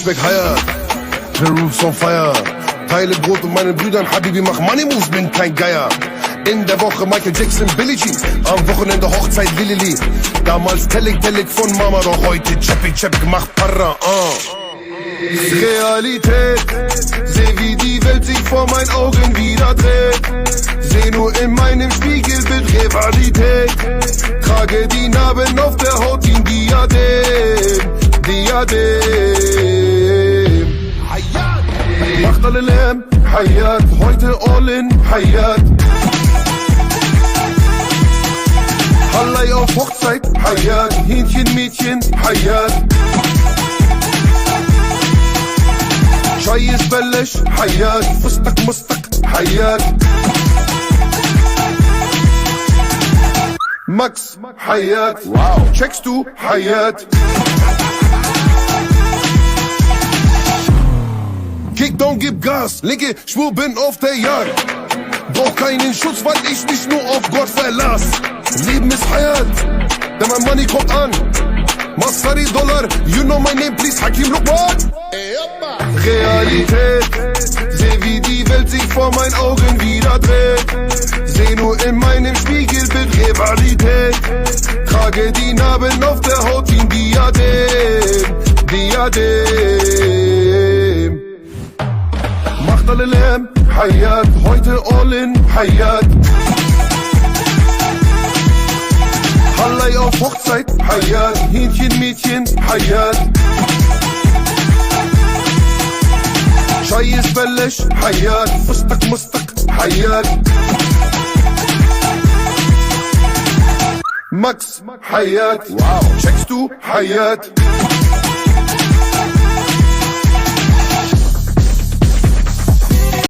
Flashback Hayat, the roof's on fire. Teile Brot und meinen Brüdern, Habibi, mach Money Moves, bin kein Geier. In der Woche Michael Jackson, Billie Jean, am Wochenende Hochzeit Lilili. Damals Telek von Mama, doch heute Chap gemacht Parra, Realität, seh wie die Welt sich vor meinen Augen wieder dreht. Seh nur in meinem Spiegelbild Rivalität. Trage die Narben auf der Haut wie ein Diadem. Macht alle Lärm, Hayat, heute all in, Hayat. Hallei auf Hochzeit, Hayat, Hähnchen, Mädchen, Hayat. Chai ist Belesh, Hayat, Fustak, Mustak, Hayat. Max, Hayat, wow. Checkst du, Hayat. Kick down, gib Gas, linke Spur, bin auf der Jagd. Brauch keinen Schutz, weil ich mich nur auf Gott verlass. Leben ist Hayat, denn mein Money kommt an. Masari Dollar, you know my name, please, Hakim, look what? Realität, seh wie die Welt sich vor meinen Augen wieder dreht. Seh nur in meinem Spiegelbild Rivalität. Trage die Narben auf der Haut wie ein Diadem. Macht alle Lärm, Hayat, heute all in, Hayat. Hallei auf Hochzeit, Hayat, Hähnchen, Mädchen, Hayat. Chai ist Belesh, Hayat, Fustak, Mustak, Hayat. Max, Hayat, wow. Checkst du, Hayat.